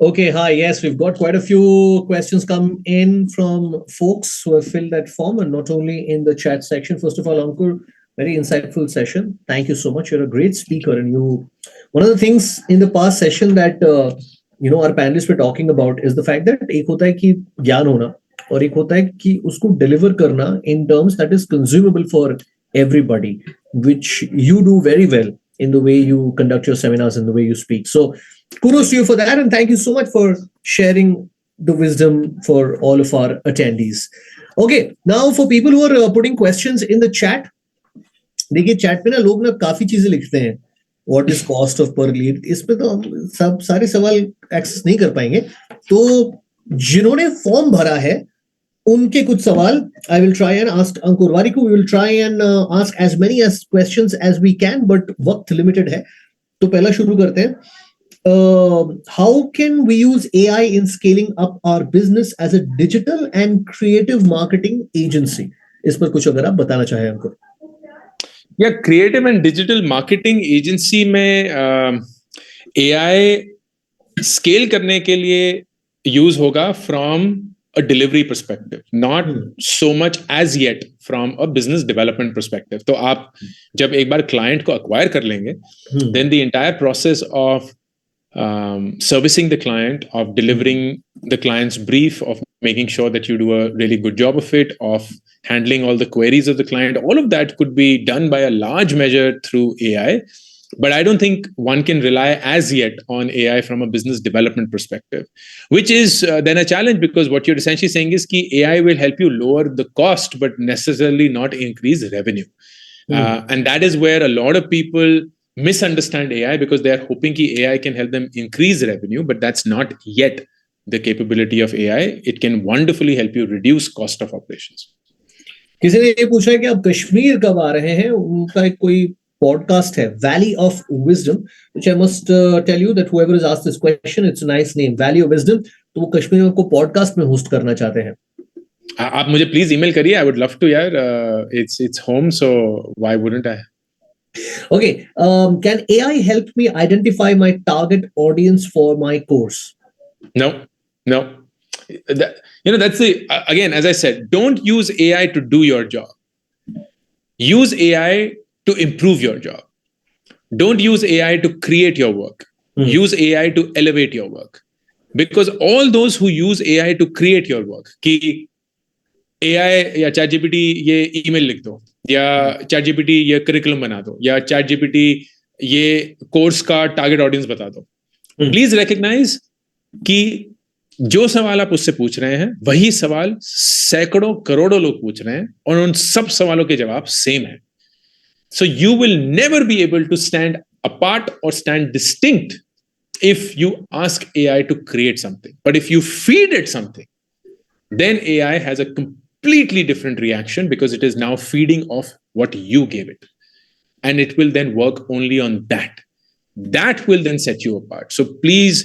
Speaker 2: Okay, hi. Yes, we've got quite a few questions come in from folks who have filled that form, and not only in the chat section. First of all, Ankur, very insightful session. Thank you so much. You're a great speaker, and one of the things in the past session that our panelists were talking about is the fact that एक होता है कि ज्ञान होना और एक होता है कि उसको deliver करना in terms that is consumable for everybody, which you do very well in the way you conduct your seminars and the way you speak. So kudos to you for that, and thank you so much for sharing the wisdom for all of our attendees. Okay, now for people who are putting questions in the chat, देखिए chat पे ना लोग ना काफी चीजें लिखते हैं. What is cost of पर लीड, इस पे तो हम सब सारे सवाल एक्सेस नहीं कर पाएंगे. तो जिन्होंने फॉर्म भरा है उनके कुछ सवाल I will try and ask Ankur Warikoo. We will try and ask as many as questions as we can, but वक्त लिमिटेड है. तो पहला शुरू करते हैं. How can we use AI in scaling up our business as a digital and creative marketing agency? इस पर कुछ अगर आप बताना चाहें अंकुर.
Speaker 1: या creative and digital marketing agency में AI स्केल करने के लिए यूज होगा from a delivery perspective, not so much as yet from a business development perspective. तो आप जब एक बार client को acquire कर लेंगे, then the entire process of servicing the client, of delivering the client's brief, of making sure that you do a really good job of it, of handling all the queries of the client, all of that could be done by a large measure through AI. But I don't think one can rely as yet on AI from a business development perspective, which is then a challenge, because what you're essentially saying is that AI will help you lower the cost, but necessarily not increase revenue. And that is where a lot of people misunderstand AI, because they are hoping that AI can help them increase revenue, but that's not yet the capability of AI. It can wonderfully help you reduce cost of operations.
Speaker 2: किसी ने ये पूछा है कि आप कश्मीर कब आ रहे हैं. उनका एक कोई पॉडकास्ट है, Valley of Wisdom, which I must tell you that whoever has asked this question, it's a nice name, Valley of Wisdom. तो वो कश्मीर में को पॉडकास्ट में होस्ट करना चाहते हैं.
Speaker 1: आप मुझे प्लीज ईमेल करिए. I would love to, यार. It's home, so why wouldn't I?
Speaker 2: Okay, can AI help me identify my target audience for my course?
Speaker 1: No. That's the, again, as I said, don't use AI to do your job. Use AI to improve your job. Don't use AI to create your work. Use AI to elevate your work. Because all those who use AI to create your work, कि AI या ChatGPT ये email लिख दो, या ChatGPT ये curriculum बना दो, या ChatGPT ये course का target audience बता दो. Please recognize कि जो सवाल आप उससे पूछ रहे हैं वही सवाल सैकड़ों करोड़ों लोग पूछ रहे हैं, और उन सब सवालों के जवाब सेम है. So you will never be able to stand apart or stand distinct if you ask AI to create something. But if you feed it something, then AI has a completely different reaction, because it is now feeding off what you gave it. And it will then work only on that. That will then set you apart. So please,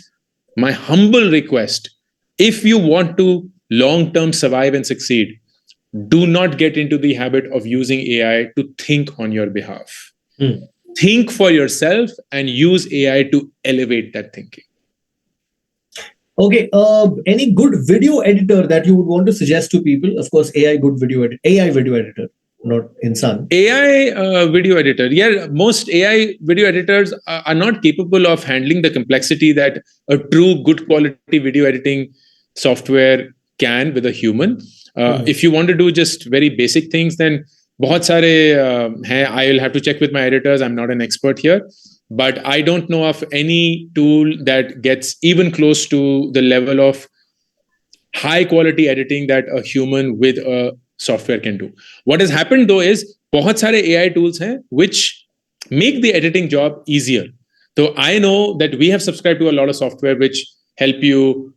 Speaker 1: my humble request, if you want to long-term survive and succeed, do not get into the habit of using AI to think on your behalf. Think for yourself and use AI to elevate that thinking.
Speaker 2: Okay, any good video editor that you would want to suggest to people? Of course, AI video editor, not insan.
Speaker 1: AI video editor. Yeah, most AI video editors are not capable of handling the complexity that a true good quality video editing software can with a human. If you want to do just very basic things, then बहुत सारे हैं. I will have to check with my editors. I'm not an expert here, but I don't know of any tool that gets even close to the level of high quality editing that a human with a software can do. What has happened though is बहुत सारे AI tools हैं which make the editing job easier, So I know that we have subscribed to a lot of software which help you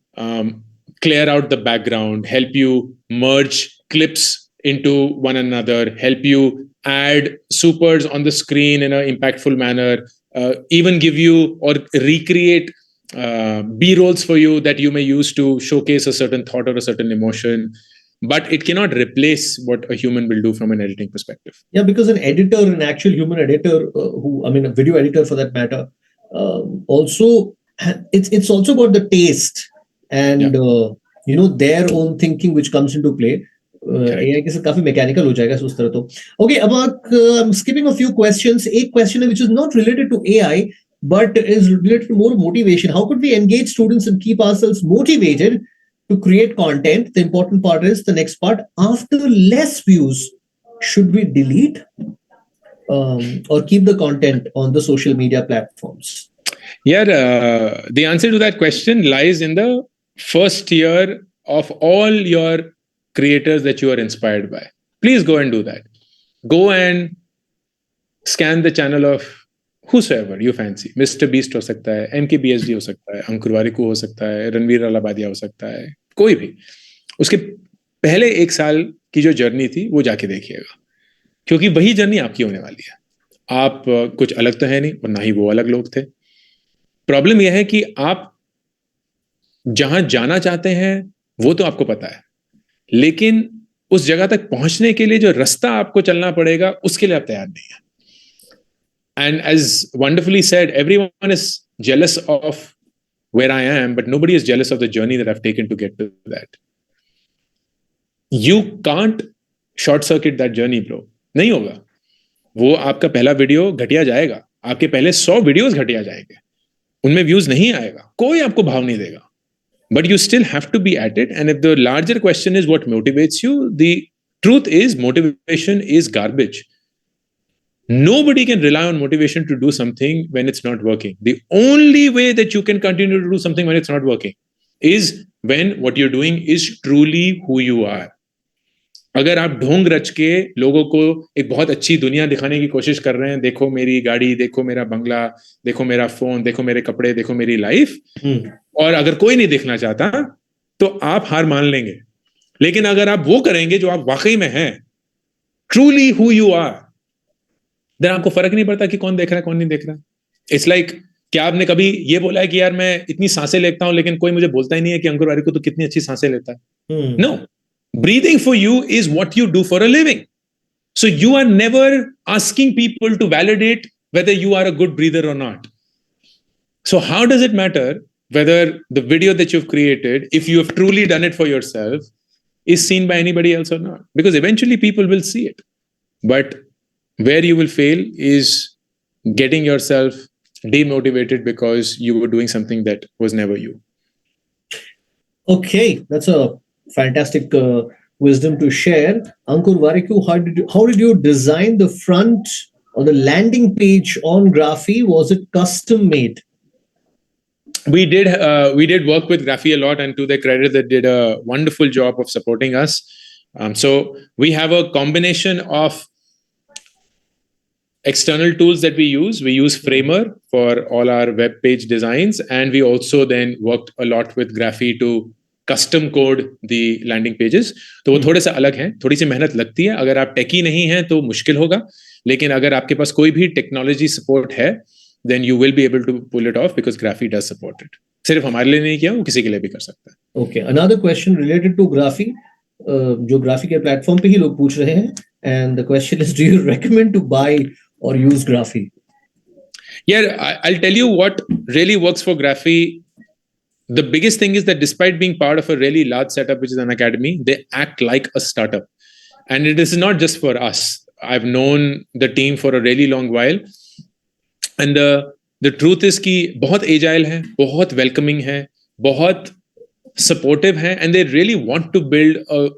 Speaker 1: clear out the background, help you merge clips into one another, help you add supers on the screen in an impactful manner, even give you or recreate B-rolls for you that you may use to showcase a certain thought or a certain emotion. But it cannot replace what a human will do from an editing perspective.
Speaker 2: Yeah, because an editor, an actual human editor, a video editor for that matter, also it's also about the taste and their own thinking which comes into play. AI के साथ काफी mechanical हो जाएगा उस तरह तो. Okay, अब I'm skipping a few questions. एक question है which is not related to AI but is related to more motivation. How could we engage students and keep ourselves motivated to create content? The important part is the next part. After less views, should we delete or keep the content on the social media platforms?
Speaker 1: Yeah, the answer to that question lies in the first year of all your creators that you are inspired by. Please go and do that. Go and scan the channel of whosoever you fancy. Mr. Beast हो सकता है, MKBHD हो सकता है, अंकुर वारिकू हो सकता है, रणवीर अलाहाबादिया हो सकता है, कोई भी. उसके पहले 1 साल की जो जर्नी थी वो जाके देखिएगा, क्योंकि वही जर्नी आपकी होने वाली है. आप कुछ अलग तो है नहीं और ना ही वो अलग लोग थे. प्रॉब्लम यह है कि आप जहां जाना चाहते हैं वो तो आपको पता है, लेकिन उस जगह तक पहुंचने के लिए जो रास्ता आपको चलना पड़ेगा उसके लिए आप तैयार नहीं है. And as wonderfully said, everyone is jealous of where I am, but nobody is jealous of the journey that I've taken to get to that. You can't short circuit that journey, bro. नहीं होगा. वो आपका पहला video घटिया जाएगा, आपके पहले 100 videos घटिया जाएंगे, उनमें व्यूज नहीं आएगा, कोई आपको भाव नहीं देगा. But you still have to be at it. And if the larger question is what motivates you, the truth is motivation is garbage. Nobody can rely on motivation to do something when it's not working. The only way that you can continue to do something when it's not working is when what you're doing is truly who you are. अगर आप ढोंग रच के लोगों को एक बहुत अच्छी दुनिया दिखाने की कोशिश कर रहे हैं, देखो मेरी गाड़ी, देखो मेरा बंगला, देखो मेरा फोन, देखो मेरे कपड़े, देखो मेरी लाइफ, और अगर कोई नहीं देखना चाहता तो आप हार मान लेंगे. लेकिन अगर आप वो करेंगे जो आप वाकई में हैं, truly who you are, then आपको फर्क नहीं पड़ता कि कौन देख रहा है कौन नहीं देख रहा है. इट्स लाइक, क्या आपने कभी ये बोला है कि यार मैं इतनी सांसें लेता हूं लेकिन कोई मुझे बोलता ही नहीं है कि अंकुर वारिकू तो कितनी अच्छी सांसें लेता है? No. Breathing for you is what you do for a living. So you are never asking people to validate whether you are a good breather or not. So how does it matter whether the video that you've created, if you have truly done it for yourself, is seen by anybody else or not? Because eventually people will see it. But where you will fail is getting yourself demotivated because you were doing something that was never you.
Speaker 2: Okay, that's a fantastic wisdom to share. Ankur Warikoo, how did you design the front or the landing page on Graphy? Was it custom made?
Speaker 1: We did work with Graphy a lot, and to their credit, they did a wonderful job of supporting us. So we have a combination of external tools that we use. We use Framer for all our web page designs, and we also then worked a lot with Graphy to custom code the landing pages. तो वो थोड़े से अलग हैं, थोड़ी सी मेहनत लगती है. अगर आप टेकी नहीं हैं तो मुश्किल होगा, लेकिन अगर आपके पास कोई भी टेक्नोलॉजी सपोर्ट है, then you will be able to pull it off because Graphy does support it. सिर्फ हमारे लिए नहीं किया, वो किसी के लिए भी कर सकता है.
Speaker 2: Okay, another question related to Graphy, जो Graphy के प्लेटफॉर्म पे ही लोग पूछ रहे हैं, and the question is, do you recommend to buy or use Graphy?
Speaker 1: Yeah, I'll tell you what really works for Graphy. The biggest thing is that despite being part of a really large setup, which is an academy, they act like a startup. And it is not just for us. I've known the team for a really long while. And the truth is कि बहुत agile है, बहुत welcoming है, बहुत supportive है, and they really want to build a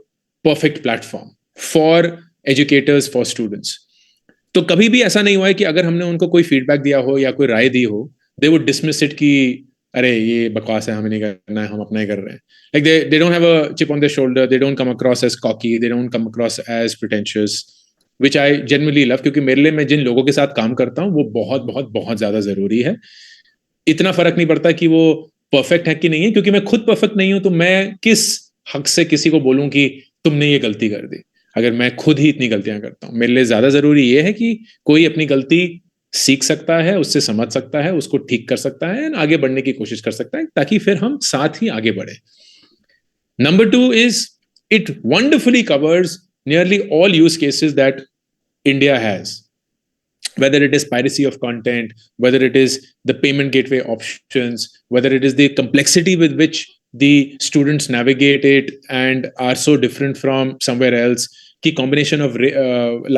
Speaker 1: perfect platform for educators, for students. तो कभी भी ऐसा नहीं हुआ है कि अगर हमने उनको कोई feedback दिया हो या कोई राय दी हो, they would dismiss it कि अरे ये बकवास है, हमें नहीं करना है, हम अपना ही कर रहे हैं. Like they don't have a chip on their shoulder, they don't come across as cocky, they don't come across as pretentious, which I genuinely love, क्योंकि मेरे लिए मैं जिन लोगों के साथ काम करता हूँ वो बहुत बहुत बहुत ज्यादा जरूरी है. इतना फर्क नहीं पड़ता कि वो परफेक्ट है कि नहीं है, क्योंकि मैं खुद परफेक्ट नहीं हूं तो मैं किस हक से किसी को बोलूं कि तुमने ये गलती कर दी, अगर मैं खुद ही इतनी गलतियां करता हूं। मेरे लिए ज्यादा जरूरी ये है कि कोई अपनी गलती सीख सकता है, उससे समझ सकता है, उसको ठीक कर सकता है, आगे बढ़ने की कोशिश कर सकता है, ताकि फिर हम साथ ही आगे बढ़े। Number 2 is it wonderfully covers nearly all use cases that India has, whether it is piracy of content, whether it is the payment gateway options, whether it is the complexity with which the students navigate it and are so different from somewhere else, कि combination of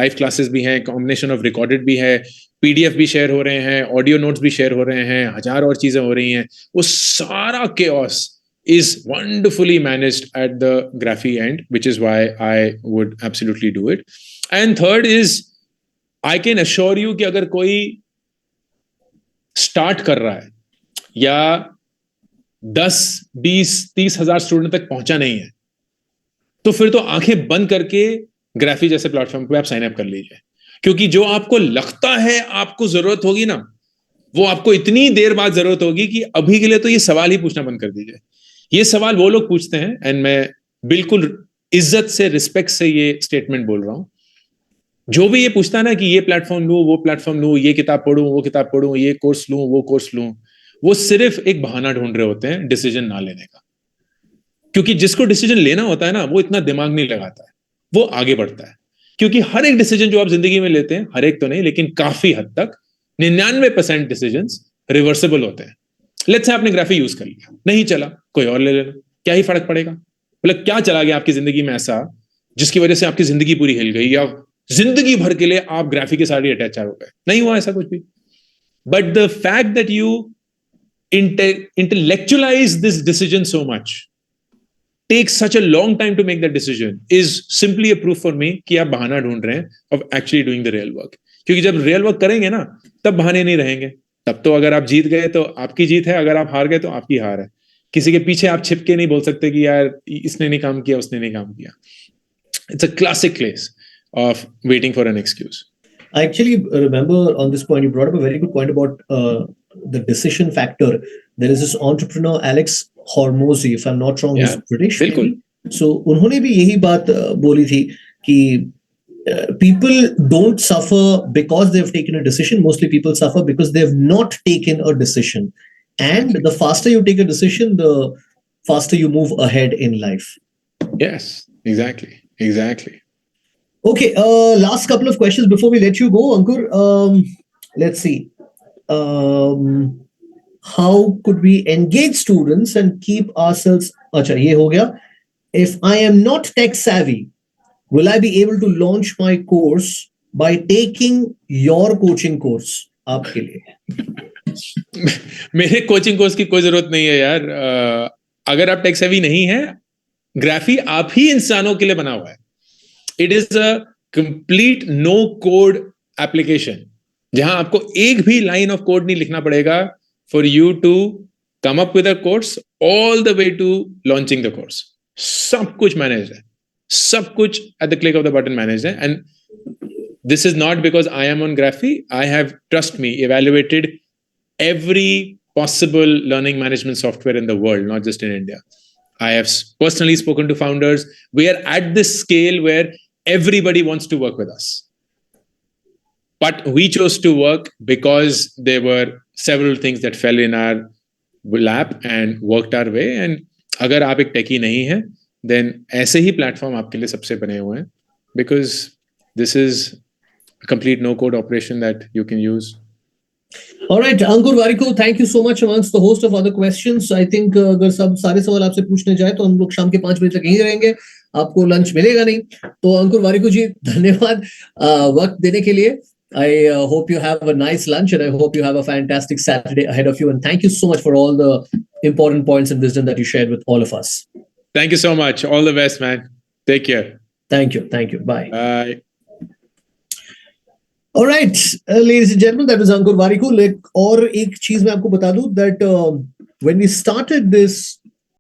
Speaker 1: live classes भी हैं, combination of recorded भी है, PDF भी share हो रहे हैं, audio notes भी शेयर हो रहे हैं, हजार और चीजें हो रही हैं, वो सारा chaos is wonderfully managed at the Graphy end, which is why I would absolutely do it. And third is, I can assure you कि अगर कोई स्टार्ट कर रहा है या 10, 20, 30 हजार स्टूडेंट तक पहुंचा नहीं है, तो फिर तो आंखें बंद करके ग्राफी जैसे प्लेटफॉर्म पे आप साइन अप कर लीजिए, क्योंकि जो आपको लगता है आपको जरूरत होगी ना, वो आपको इतनी देर बाद जरूरत होगी कि अभी के लिए तो ये सवाल ही पूछना बंद कर दीजिए। ये सवाल वो लोग पूछते हैं, एंड मैं बिल्कुल इज्जत से, रिस्पेक्ट से ये स्टेटमेंट बोल रहा हूं, जो भी ये पूछता है ना कि ये प्लेटफॉर्म लूं, वो प्लेटफॉर्म लूं, ये किताब पढ़ूं, वो किताब पढ़ूं, ये कोर्स लूं, वो कोर्स लूं, वो सिर्फ एक बहाना ढूंढ रहे होते हैं डिसीजन ना लेने का। क्योंकि जिसको डिसीजन लेना होता है ना, वो इतना दिमाग नहीं लगाता है, वो आगे बढ़ता है। क्योंकि हर एक डिसीजन जो आप जिंदगी में लेते हैं, हर एक तो नहीं लेकिन काफी हद तक 99% डिसीजन रिवर्सिबल होते हैं। लेट्स से आपने ग्राफी यूज कर लिया, नहीं चला, कोई और ले लेना, क्या ही फर्क पड़ेगा? मतलब क्या चला गया आपकी जिंदगी में ऐसा जिसकी वजह से आपकी जिंदगी पूरी हिल गई, या जिंदगी भर के लिए आप ग्राफी के साथ अटैच हो गए? नहीं हुआ ऐसा कुछ भी। But the fact that you intellectualize this decision so much, takes such a long time to make that decision, is simply a proof for me कि आप बहाना ढूंढ रहे हैं of actually doing the real work। क्योंकि जब real work करेंगे ना, तब बहाने नहीं रहेंगे। तब तो अगर आप जीत गए तो आपकी जीत है, अगर आप हार गए तो आपकी हार है। किसी के पीछे आप छिप के नहीं बोल सकते कि यार इसने नहीं काम किया, उसने नहीं काम किया। It's a classic case of waiting for an excuse.
Speaker 2: I actually remember on this point, you brought up a very good point about the decision factor. There is this entrepreneur, Alex Hormozi, if I'm not wrong, he's British.
Speaker 1: बिल्कुल।
Speaker 2: So उन्होंने भी यही बात बोली थी कि people don't suffer because they've taken a decision. Mostly people suffer because they've not taken a decision. And the faster you take a decision, the faster you move ahead in life.
Speaker 1: Yes, exactly. Exactly.
Speaker 2: Okay, last couple of questions before we let you go, Ankur. Let's see. How could we engage students and keep ourselves? Acha, ye ho gaya. If I am not tech savvy, will I be able to launch my course by taking your coaching course? आपके लिए
Speaker 1: मेरे coaching course की कोई जरूरत नहीं है यार। अगर आप टेक सेवी नहीं है, ग्राफी आप ही इंसानों के लिए बना हुआ है। It is a complete no code application, जहां आपको एक भी लाइन ऑफ कोड नहीं लिखना पड़ेगा for you to come up with a course all the way to launching the course. सब कुछ मैनेज है, सब कुछ at the click of the button manage है। And this is not because I am on Graphy. I have, trust me, evaluated every possible learning management software in the world, not just in India. I have personally spoken to founders. We are at this scale where everybody wants to work with us. But we chose to work because there were several things that fell in our lap and worked our way. And अगर आप एक टेकी नहीं है, then ऐसे ही platform आपके लिए सबसे बने हुए हैं, because this is a complete no-code operation that you can use.
Speaker 2: All right, Ankur Warikoo, thank you so much amongst the host of other questions. I think अगर सब सारे सवाल आपसे पूछने जाए तो हम लोग शाम के 5 बजे तक यहीं रहेंगे, आपको लंच मिलेगा नहीं। तो अंकुर वारिकू जी, धन्यवाद वक्त देने के लिए। I hope you have a nice lunch and I hope you have a fantastic Saturday ahead of you. And thank you so much for all the important points and wisdom that you shared with all of us.
Speaker 1: Thank you so much. All the best, man. Take care.
Speaker 2: Thank you. Thank you. Bye.
Speaker 1: Bye.
Speaker 2: All right, ladies and gentlemen, that was Ankur Warikoo. और एक चीज मैं आपको बता दूं that when we started this